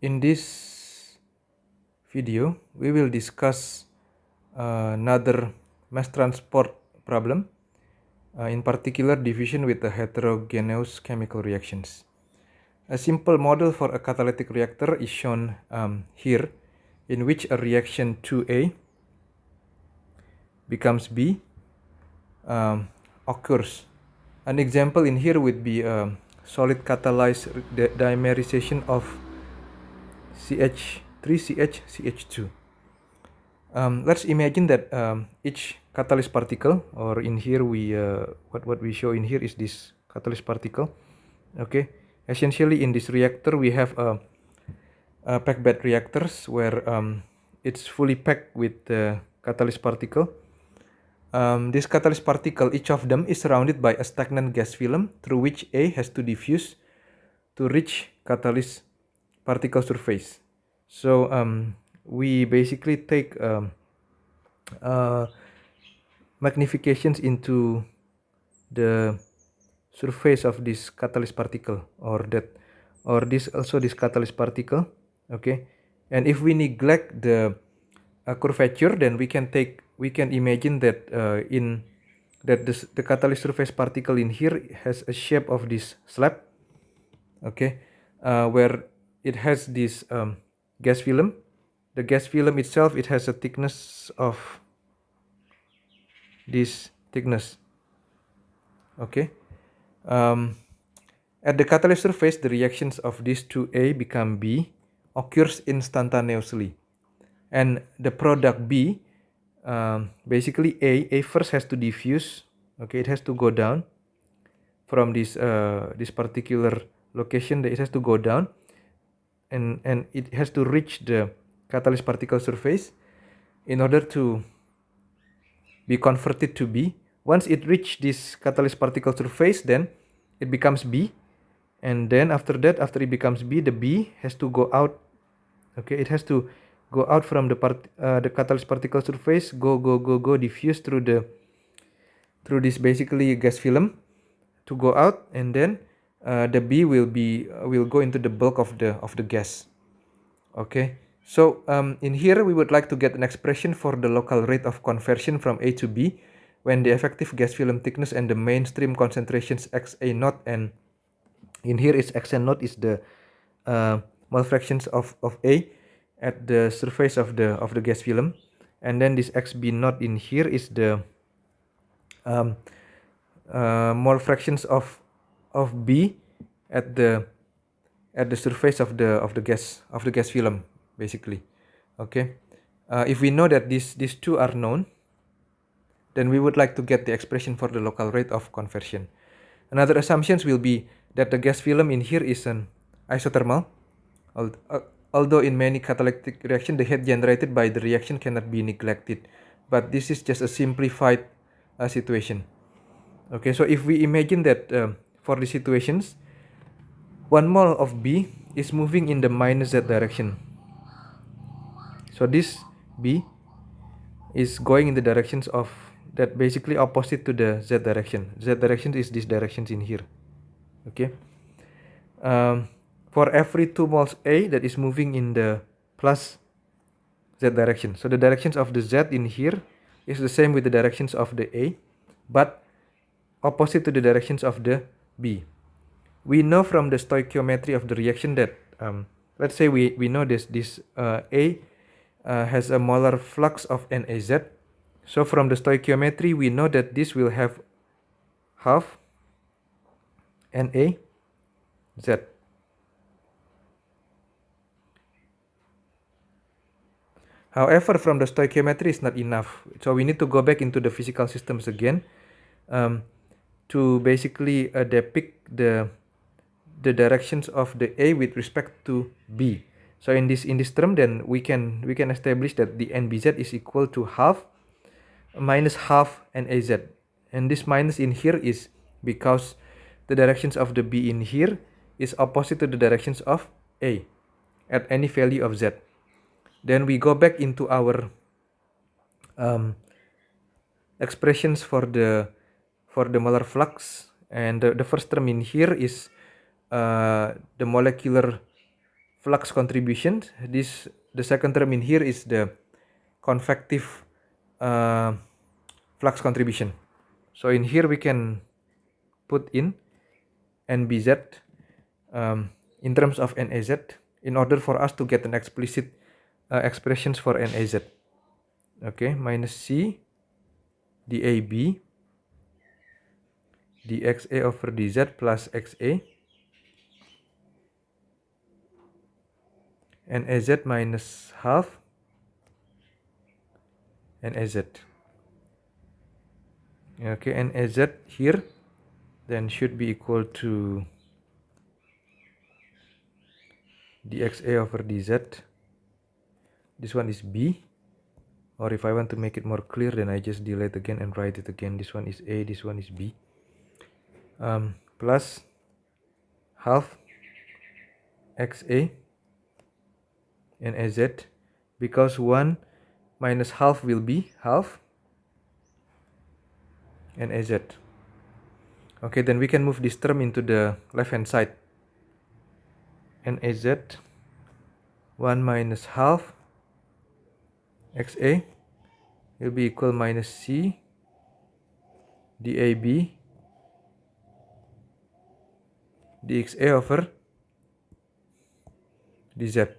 In this video, we will discuss another mass transport problem, in particular diffusion with the heterogeneous chemical reactions. A simple model for a catalytic reactor is shown here, in which a reaction 2A becomes B occurs. An example in here would be a solid catalyzed dimerization of CH3CH CH2. Let's imagine that each catalyst particle, or in here we what we show in here is this catalyst particle. Okay, essentially in this reactor we have a packed bed reactors where it's fully packed with the catalyst particle. This catalyst particle, each of them is surrounded by a stagnant gas film through which A has to diffuse to reach catalyst particle surface. So we basically take magnifications into the surface of this catalyst particle, or this catalyst particle. Okay, and if we neglect the curvature, then we can imagine that the catalyst surface particle in here has a shape of this slab. Okay, where it has this gas film. The gas film itself, it has a thickness of this thickness. Okay, at the catalyst surface, the reactions of these 2A become B occurs instantaneously, and the product B, basically A first has to diffuse. Okay, it has to go down from this particular location. It has to go down, and it has to reach the catalyst particle surface in order to be converted to B. Once it reach this catalyst particle surface, then it becomes B, and then after that, after it becomes B, the B has to go out. Okay, it has to go out from the catalyst particle surface, go diffuse through this basically gas film to go out, and then the B will go into the bulk of the gas. Okay, so in here we would like to get an expression for the local rate of conversion from A to B when the effective gas film thickness and the mainstream concentrations XA naught, and in here is XA naught is the mole fractions of A at the surface of the gas film, and then this XB naught in here is the mole fractions of B at the surface of the gas film, basically. Okay, if we know that these two are known, then we would like to get the expression for the local rate of conversion. Another assumptions will be that the gas film in here is an isothermal, although in many catalytic reaction the heat generated by the reaction cannot be neglected, but this is just a simplified situation. Okay, so if we imagine that for the situations, 1 mole of B is moving in the minus Z direction. So this B is going in the directions of that, basically opposite to the Z direction. Z direction is this directions in here. Okay. For every 2 moles A that is moving in the plus Z direction. So the directions of the Z in here is the same with the directions of the A, but opposite to the directions of the B. We know from the stoichiometry of the reaction that let's say we know this A has a molar flux of NaZ. So from the stoichiometry we know that this will have half NaZ. However, from the stoichiometry is not enough, so we need to go back into the physical systems again to basically depict the directions of the A with respect to B. So in this term, then we can establish that the NBZ is equal to half minus half NAZ, and this minus in here is because the directions of the B in here is opposite to the directions of A at any value of Z. Then we go back into our expressions for the molar flux, and the first term in here is the molecular flux contribution. The second term in here is the convective flux contribution. So in here we can put in NBZ in terms of NAZ in order for us to get an explicit expressions for NAZ. Okay, minus C dAB dXA over dZ plus XA NAZ minus half NAZ. Okay, NAZ here then should be equal to dXA over dZ. This one is B, or if I want to make it more clear, then I just delete again and write it again. This one is A, this one is B. Plus half XA NAZ, because 1 minus half will be half NAZ. Okay, then we can move this term into the left hand side. NAZ 1 minus half XA will be equal minus C dAB dXA over dZ.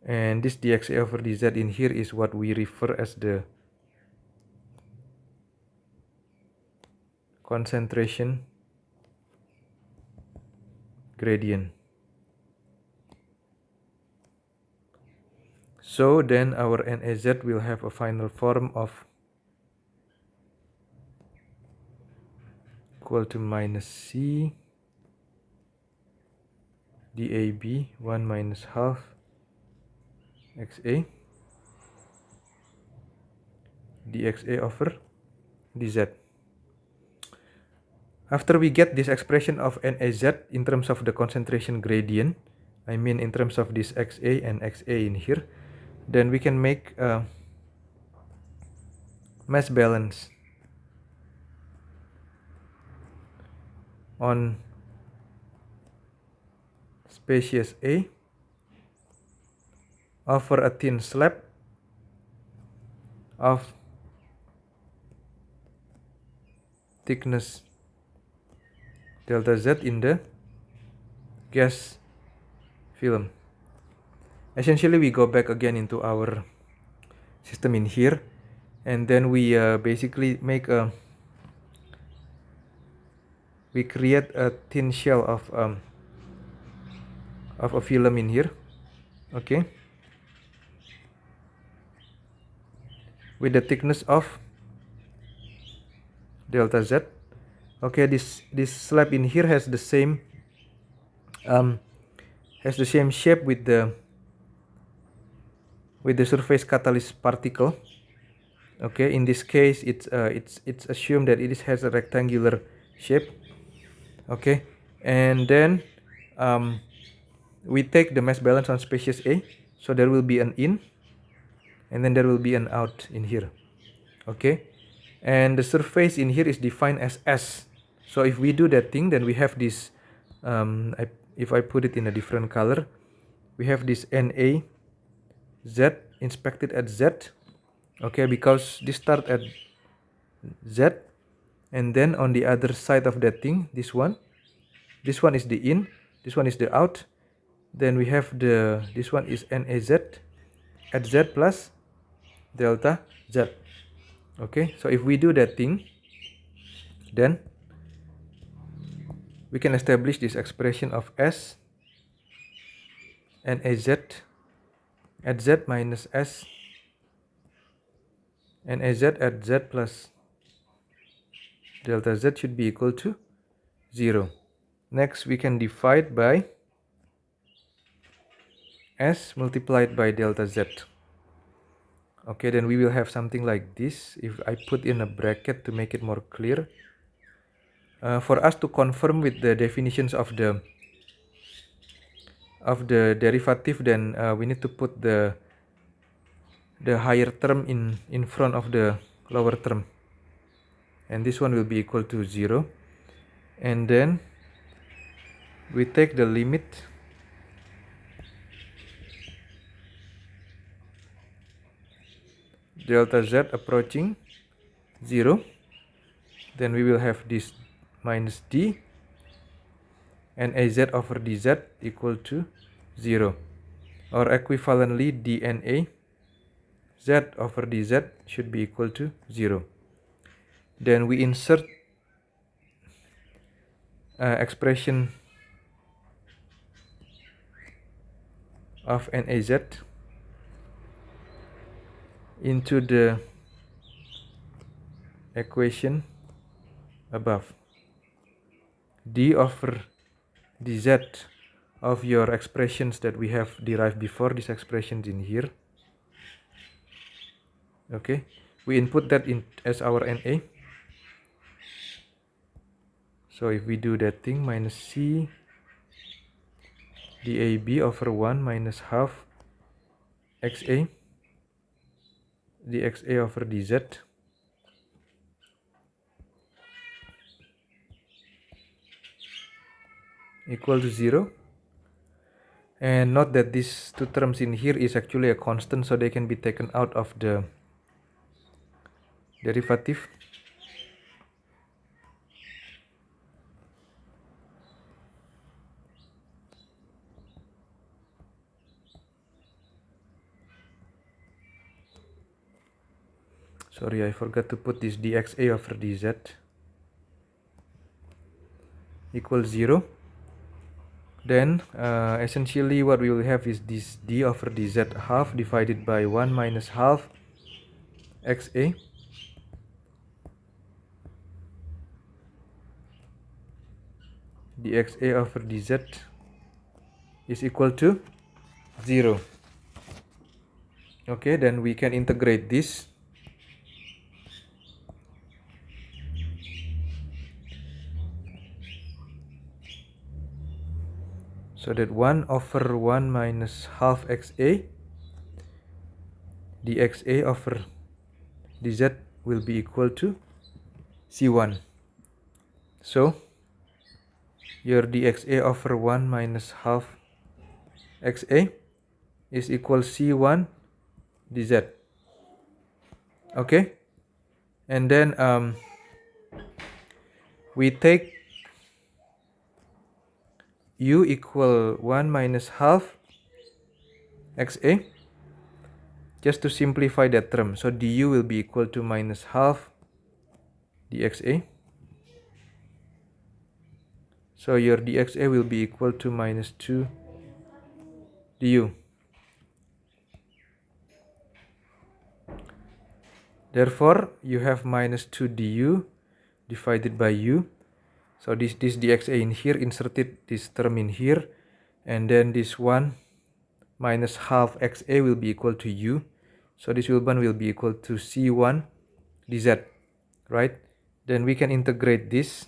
And this dXA over dZ in here is what we refer as the concentration gradient. So then our NAZ will have a final form of equal to minus C dAB 1 minus half XA dXA over dZ. After we get this expression of NAZ in terms of the concentration gradient, I mean in terms of this XA and XA in here, then we can make a mass balance on species A over a thin slab of thickness delta Z in the gas film. Essentially, we go back again into our system in here, and then we basically we create a thin shell of a film in here. Okay, with the thickness of delta Z. Okay, this slab in here has the same shape with the surface catalyst particle. Okay, in this case it's assumed that it has a rectangular shape. Okay, and then we take the mass balance on species A, so there will be an in and then there will be an out in here. Okay, and the surface in here is defined as S. So if we do that thing, then we have this if I put it in a different color, we have this NA Z inspected at Z. Okay, because this start at Z, and then on the other side of that thing, this one is the in, this one is the out. Then we have this one is NAZ at Z plus delta Z. Okay, so if we do that thing, then we can establish this expression of S NAZ at Z minus S NAZ at Z plus delta Z should be equal to 0. Next, we can divide by S multiplied by delta Z. Okay, then we will have something like this. If I put in a bracket to make it more clear, for us to confirm with the definitions of the derivative, then we need to put the higher term in front of the lower term, and this one will be equal to 0. And then we take the limit delta z approaching 0, then we will have this minus d, and az over dz equal to 0. Or equivalently, dna z over dz should be equal to 0. Then we insert expression of naz into the equation above. D over dz of your expressions that we have derived before, these expressions in here. Okay, we input that in as our NA. So if we do that thing, minus C dAB over 1 minus half XA dXA over dz equal to 0. And note that these two terms in here is actually a constant, so they can be taken out of the derivative. Sorry, I forgot to put this dxa over dz equals 0. Then essentially what we will have is this d over dz half divided by 1 minus half xa dxa over dz is equal to 0. Okay, then we can integrate this. So that 1 over 1 minus half xa dxa over dz will be equal to c1. So your dxa over 1 minus half xa is equal c1 dz. Okay, and then we take u equal 1 minus half xa just to simplify that term. So du will be equal to minus half dxa. So your dxa will be equal to minus 2 du. Therefore, you have minus 2 du divided by u. So this dxa in here, inserted this term in here, and then this 1 minus half xa will be equal to u. So this will be equal to c1 dz, right? Then we can integrate this.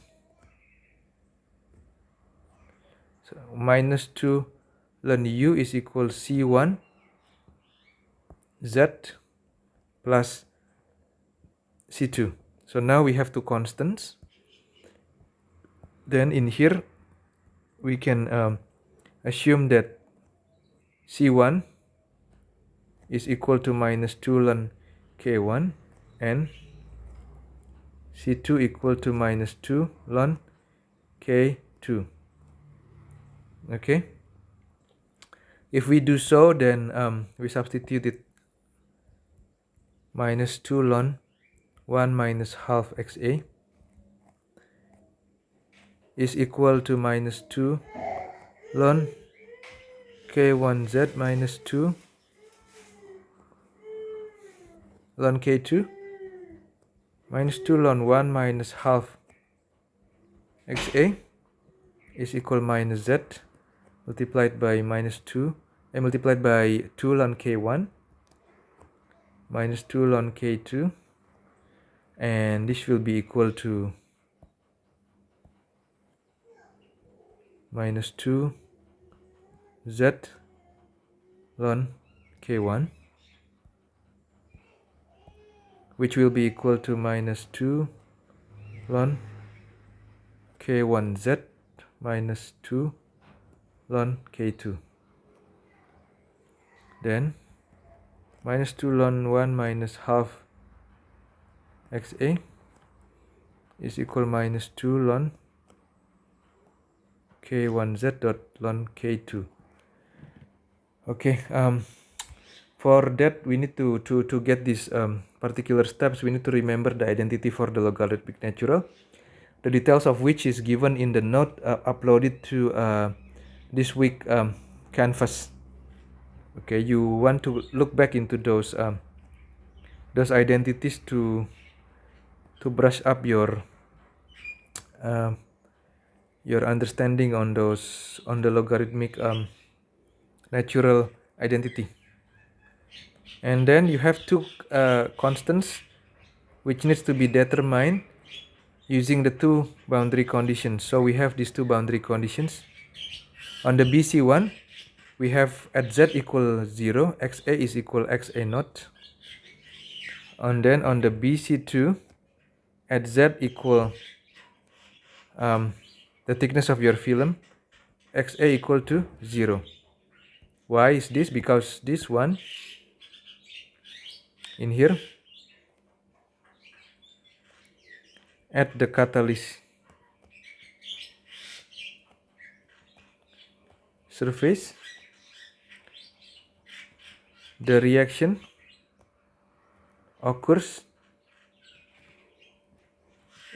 So minus 2 ln u is equal c1 z plus c2. So now we have two constants. Then in here we can assume that c1 is equal to minus 2 ln k1 and c2 equal to minus 2 ln k2. Okay, if we do so, then we substitute it minus 2 ln 1 minus half xa is equal to minus 2 ln k1z minus 2 ln k2 minus 2 ln 1 minus half xa is equal minus z multiplied by minus 2 and multiplied by 2 ln k1 minus 2 ln k2, and this will be equal to minus 2 z ln k1, which will be equal to minus 2 ln k1z minus 2 ln k2. Then minus 2 ln 1 minus half xa is equal minus 2 ln k1z dot ln k2. Okay, for that we need to get these particular steps, we need to remember the identity for the logarithmic natural, the details of which is given in the note uploaded to this week Canvas. Okay, you want to look back into those identities to brush up your understanding on those, on the logarithmic natural identity. And then you have two constants which needs to be determined using the two boundary conditions. So we have these two boundary conditions. On the BC1 we have at z equal 0, xa is equal xa naught. And then on the BC2 at z equal the thickness of your film, xa equal to 0. Why is this? Because this one in here at the catalyst surface, the reaction occurs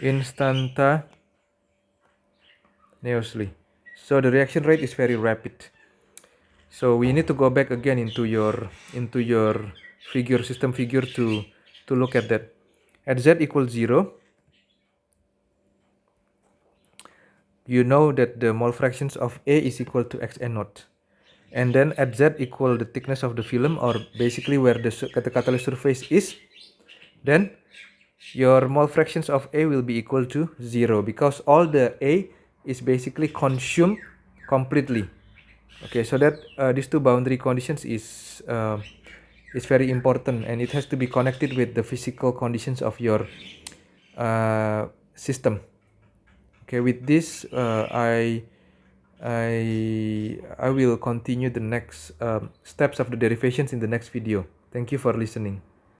instantaneously. So the reaction rate is very rapid. So we need to go back again into your figure, system figure, to look at that. At z equals 0, you know that the mole fractions of A is equal to xn naught. And then at z equal the thickness of the film, or basically where the catalyst surface is, then your mole fractions of A will be equal to 0, because all the A is basically consumed completely. Okay, so that these two boundary conditions is very important, and it has to be connected with the physical conditions of your system. Okay, with this I will continue the next steps of the derivations in the next video. Thank you for listening.